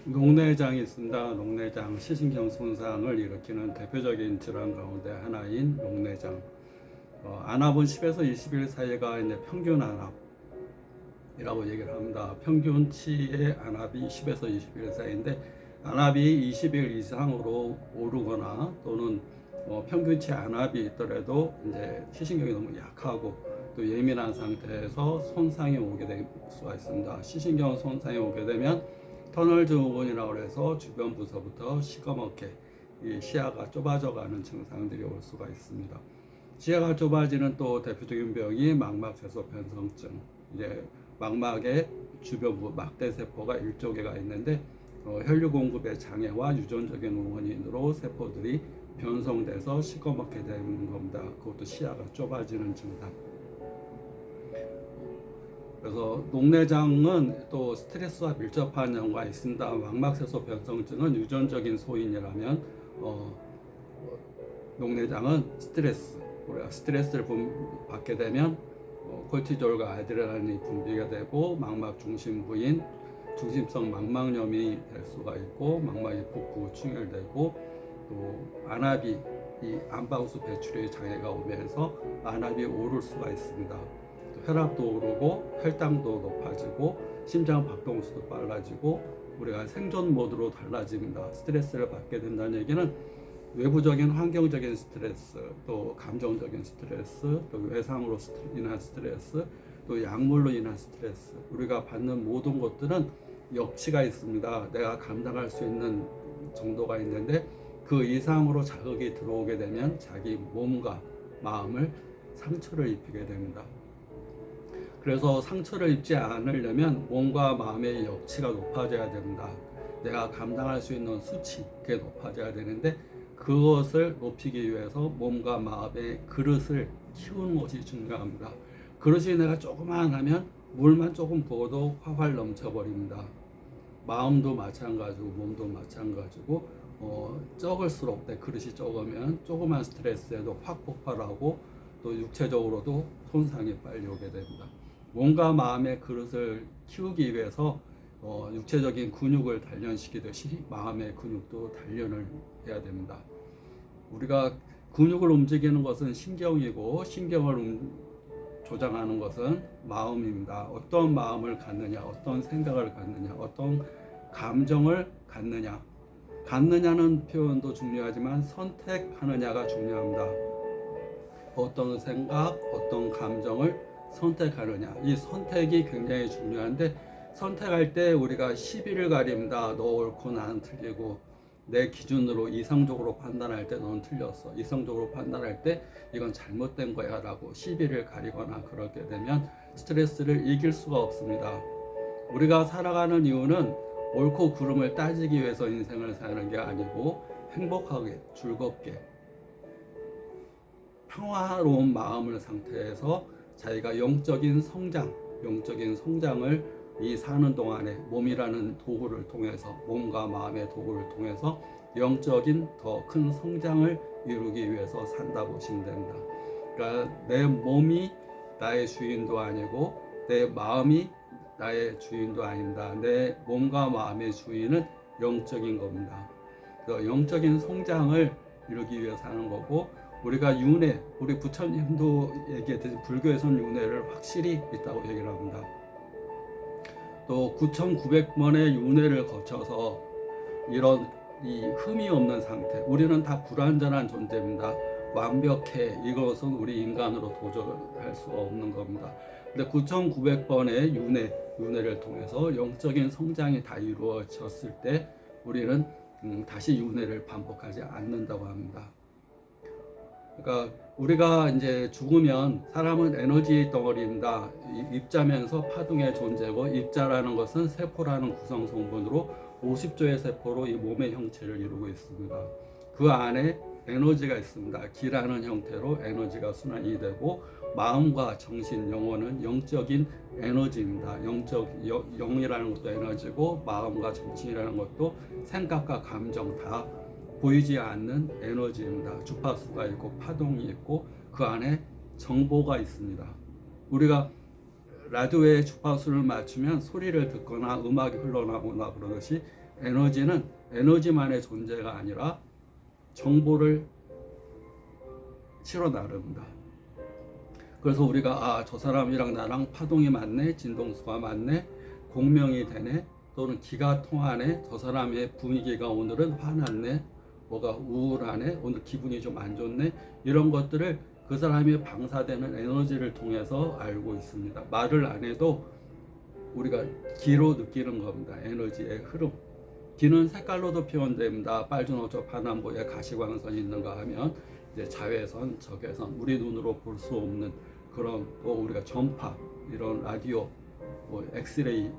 녹내장이 있습니다. 녹내장, 시신경 손상을 일으키는 대표적인 질환 가운데 하나인 녹내장. 안압은 10에서 20일 사이가 이제 평균 안압이라고 얘기를 합니다. 평균치의 안압이 10에서 20일 사이인데, 안압이 20일 이상으로 오르거나 또는 평균치 안압이 있더라도 이제 시신경이 너무 약하고 또 예민한 상태에서 손상이 오게 될 수가 있습니다. 시신경 손상이 오게 되면 터널 증후군이라고 해서 주변 부서부터 시커멓게 이 시야가 좁아져가는 증상들이 올 수가 있습니다. 시야가 좁아지는 또 대표적인 병이 망막세소 변성증. 이제 망막의 주변부 막대세포가 일조개가 있는데 혈류 공급의 장애와 유전적인 원인으로 세포들이 변성돼서 시커멓게 되는 겁니다. 그것도 시야가 좁아지는 증상. 그래서 녹내장은 또 스트레스와 밀접한 연관이 있습니다. 망막세소 변성증은 유전적인 소인이라면 녹내장은 우리가 스트레스를 받게 되면 콜티졸과 아드레날린이 분비가 되고 망막 중심부인 중심성 망막염이 될 수가 있고 망막이 붓고 충혈되고 또 안압이 이 안방수 배출의 장애가 오면서 안압이 오를 수가 있습니다. 혈압도 오르고 혈당도 높아지고 심장 박동수도 빨라지고 우리가 생존 모드로 달라집니다. 스트레스를 받게 된다는 얘기는 외부적인 환경적인 스트레스, 또 감정적인 스트레스, 또 외상으로 인한 스트레스, 또 약물로 인한 스트레스, 우리가 받는 모든 것들은 역치가 있습니다. 내가 감당할 수 있는 정도가 있는데 그 이상으로 자극이 들어오게 되면 자기 몸과 마음을 상처를 입히게 됩니다. 그래서 상처를 입지 않으려면 몸과 마음의 역치가 높아져야 됩니다. 내가 감당할 수 있는 수치, 그게 높아져야 되는데 그것을 높이기 위해서 몸과 마음의 그릇을 키우는 것이 중요합니다. 그릇이 내가 조그만 하면 물만 조금 부어도 활활 넘쳐버립니다. 마음도 마찬가지고 몸도 마찬가지고 적을수록 내 그릇이 적으면 조그만 스트레스에도 확 폭발하고 또 육체적으로도 손상이 빨리 오게 됩니다. 몸과 마음의 그릇을 키우기 위해서 육체적인 근육을 단련시키듯이 마음의 근육도 단련을 해야 됩니다. 우리가 근육을 움직이는 것은 신경이고 신경을 조장하는 것은 마음입니다. 어떤 마음을 갖느냐, 어떤 생각을 갖느냐, 어떤 감정을 갖느냐는 표현도 중요하지만 선택하느냐가 중요합니다. 어떤 생각, 어떤 감정을 선택하느냐, 이 선택이 굉장히 중요한데 선택할 때 우리가 시비를 가립니다. 너 옳고 나는 틀리고 내 기준으로 이성적으로 판단할 때 너는 틀렸어, 이성적으로 판단할 때 이건 잘못된 거야 라고 시비를 가리거나 그렇게 되면 스트레스를 이길 수가 없습니다. 우리가 살아가는 이유는 옳고 그름을 따지기 위해서 인생을 사는 게 아니고 행복하게 즐겁게 평화로운 마음을 상태에서 자기가 영적인 성장을 이 사는 동안에 몸이라는 도구를 통해서, 몸과 마음의 도구를 통해서 영적인 더 큰 성장을 이루기 위해서 산다 보시면 됩니다. 그러니까 내 몸이 나의 주인도 아니고 내 마음이 나의 주인도 아닙니다. 내 몸과 마음의 주인은 영적인 겁니다. 그래서 영적인 성장을 이루기 위해서 사는 거고, 우리가 윤회, 우리 부처님도 얘기했듯이 불교에서는 윤회를 확실히 있다고 얘기를 합니다. 또 9,900번의 윤회를 거쳐서 이런 이 흠이 없는 상태, 우리는 다 불완전한 존재입니다. 완벽해, 이것은 우리 인간으로 도저할 수가 없는 겁니다. 근데 9,900번의 윤회를 통해서 영적인 성장이 다 이루어졌을 때 우리는 다시 윤회를 반복하지 않는다고 합니다. 그러니까 우리가 이제 죽으면 사람은 에너지 덩어리입니다. 입자면서 파동의 존재고, 입자라는 것은 세포라는 구성 성분으로 50조의 세포로 이 몸의 형체를 이루고 있습니다. 그 안에 에너지가 있습니다. 기라는 형태로 에너지가 순환이 되고, 마음과 정신, 영혼은 영적인 에너지입니다. 영이라는 것도 에너지고, 마음과 정신이라는 것도 생각과 감정 다 보이지 않는 에너지입니다. 주파수가 있고 파동이 있고 그 안에 정보가 있습니다. 우리가 라디오에 주파수를 맞추면 소리를 듣거나 음악이 흘러나오거나 그러듯이 에너지는 에너지만의 존재가 아니라 정보를 실어 나릅니다. 그래서 우리가 저 사람이랑 나랑 파동이 맞네, 진동수가 맞네, 공명이 되네, 또는 기가 통하네, 저 사람의 분위기가 오늘은 화났네, 뭐가 우울하네, 오늘 기분이 좀 안 좋네, 이런 것들을 그 사람이 방사되는 에너지를 통해서 알고 있습니다. 말을 안 해도 우리가 기로 느끼는 겁니다. 에너지의 흐름. 기는 색깔로도 표현됩니다. 빨주노초 파남보에 가시광선이 있는가 하면 이제 자외선, 적외선, 우리 눈으로 볼 수 없는 그런, 또 우리가 전파, 이런 라디오, 엑스레이,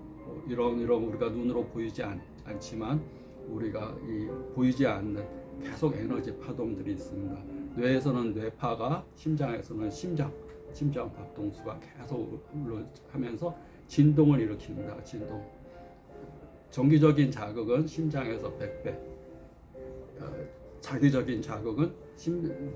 이런 우리가 눈으로 보이지 않지만 우리가 보이지 않는 계속 에너지 파동들이 있습니다. 뇌에서는 뇌파가, 심장에서는 심장 박동수가 계속 하면서 진동을 일으킵니다. 진동. 정기적인 자극은 심장에서 100배, 자기적인 자극은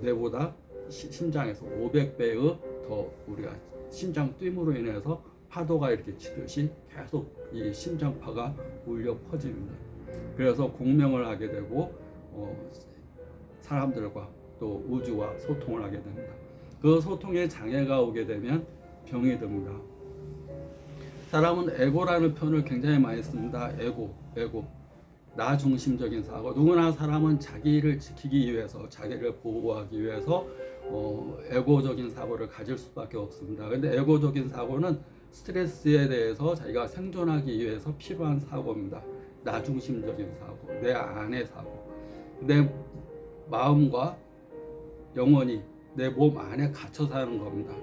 뇌보다 심장에서 500배의 더 우리가 심장 뛰므로 인해서 파도가 이렇게 치듯이 계속 이 심장파가 울려 퍼집니다. 그래서 공명을 하게 되고 사람들과 또 우주와 소통을 하게 됩니다. 그 소통에 장애가 오게 되면 병이 듭니다. 사람은 에고라는 표현을 굉장히 많이 씁니다. 에고. 나 중심적인 사고. 누구나 사람은 자기를 지키기 위해서, 자기를 보호하기 위해서 에고적인 사고를 가질 수밖에 없습니다. 근데 에고적인 사고는 스트레스에 대해서 자기가 생존하기 위해서 필요한 사고입니다. 나 중심적인 사고, 내 안의 사고. 내 마음과 영혼이 내 몸 안에 갇혀 사는 겁니다.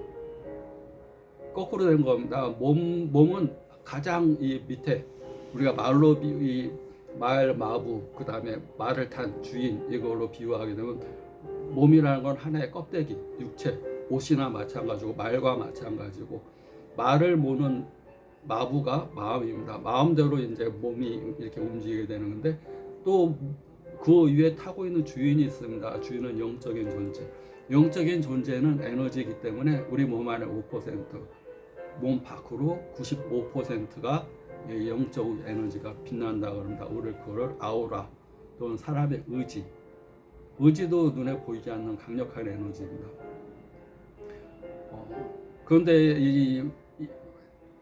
거꾸로 된 겁니다. 몸은 가장 이 밑에 우리가 말로 말 마부, 그 다음에 말을 탄 주인, 이걸로 비유하게 되면 몸이라는 건 하나의 껍데기, 육체, 옷이나 마찬가지고 말과 마찬가지고 말을 모는 마부가 마음입니다. 마음대로 이제 몸이 이렇게 움직이게 되는 건데 또 그 위에 타고 있는 주인이 있습니다. 주인은 영적인 존재. 영적인 존재는 에너지이기 때문에 우리 몸 안에 5%, 몸 밖으로 95%가 영적 에너지가 빛난다 그럽니다. 우리 그걸 아우라 또는 사람의 의지도 눈에 보이지 않는 강력한 에너지입니다. 그런데 이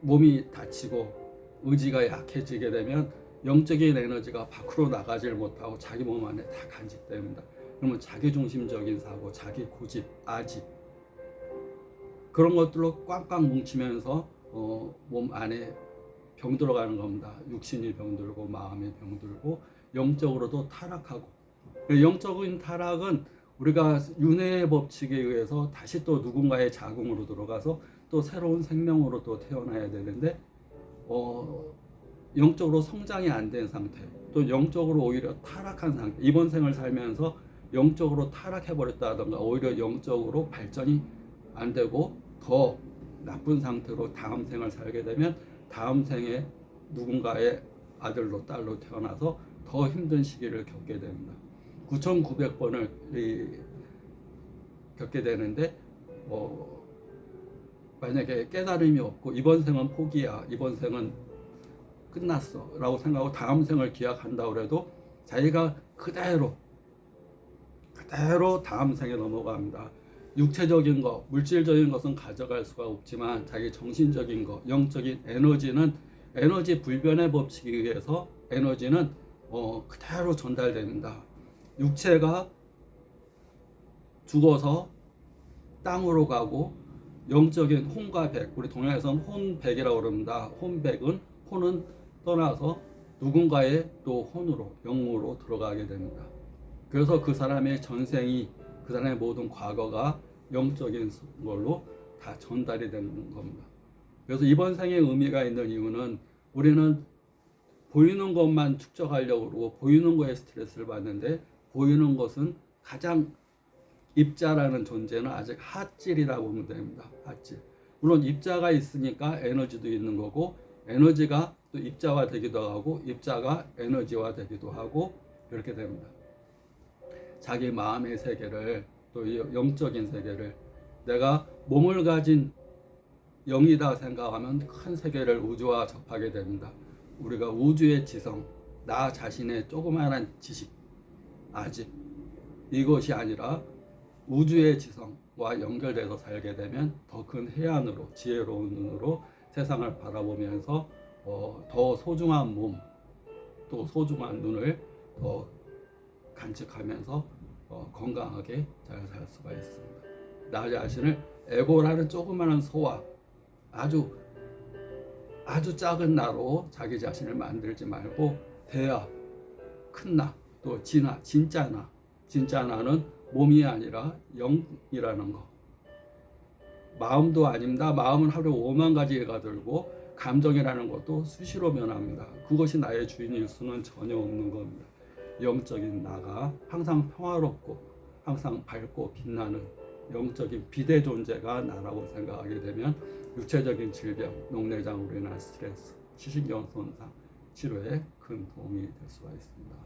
몸이 다치고 의지가 약해지게 되면 영적인 에너지가 밖으로 나가질 못하고 자기 몸 안에 다 간직됩니다. 그러면 자기중심적인 사고, 자기 고집, 아집 그런 것들로 꽝꽝 뭉치면서 몸 안에 병 들어가는 겁니다. 육신이 병들고 마음이 병들고 영적으로도 타락하고, 영적인 타락은 우리가 윤회의 법칙에 의해서 다시 또 누군가의 자궁으로 들어가서 또 새로운 생명으로 또 태어나야 되는데 영적으로 성장이 안 된 상태, 또 영적으로 오히려 타락한 상태, 이번 생을 살면서 영적으로 타락해 버렸다던가 오히려 영적으로 발전이 안 되고 더 나쁜 상태로 다음 생을 살게 되면 다음 생에 누군가의 아들로 딸로 태어나서 더 힘든 시기를 겪게 됩니다. 9,900번을 겪게 되는데 만약에 깨달음이 없고 이번 생은 포기야, 이번 생은 끝났어 라고 생각하고 다음 생을 기약한다 그래도 자기가 그대로 다음 생에 넘어갑니다. 육체적인 것, 물질적인 것은 가져갈 수가 없지만 자기 정신적인 것, 영적인 에너지는 에너지 불변의 법칙에 의해서 에너지는 그대로 전달됩니다. 육체가 죽어서 땅으로 가고 영적인 혼과 백, 우리 동양에서는 혼백이라고 그럽니다. 혼은 떠나서 누군가의 또 혼으로, 영으로 들어가게 됩니다. 그래서 그 사람의 전생이, 그 사람의 모든 과거가 영적인 걸로 다 전달이 되는 겁니다. 그래서 이번 생에 의미가 있는 이유는 우리는 보이는 것만 축적하려고 그러고 보이는 거에 스트레스를 받는데 보이는 것은 가장 입자라는 존재는 아직 핫질이라고 보면 됩니다. 핫질. 물론 입자가 있으니까 에너지도 있는 거고 에너지가 또 입자화 되기도 하고 입자가 에너지화 되기도 하고 이렇게 됩니다. 자기 마음의 세계를 또 영적인 세계를 내가 몸을 가진 영이다 생각하면 큰 세계를 우주와 접하게 됩니다. 우리가 우주의 지성, 나 자신의 조그마한 지식, 아집, 이것이 아니라 우주의 지성과 연결돼서 살게 되면 더 큰 해안으로, 지혜로운 눈으로 세상을 바라보면서 더 소중한 몸, 또 소중한 눈을 더 간직하면서 건강하게 잘 살 수가 있습니다. 나 자신을 에고라는 조그마한 소와 아주 작은 나로 자기 자신을 만들지 말고 대야, 큰 나, 또 진화, 진짜 나는 몸이 아니라 영이라는 거. 마음도 아닙니다. 마음은 하루에 5만 가지가 들고 감정이라는 것도 수시로 변합니다. 그것이 나의 주인일 수는 전혀 없는 겁니다. 영적인 나가 항상 평화롭고 항상 밝고 빛나는 영적인 빛의 존재가 나라고 생각하게 되면 육체적인 질병, 녹내장으로 인한 스트레스, 시신경 손상 치료에 큰 도움이 될 수가 있습니다.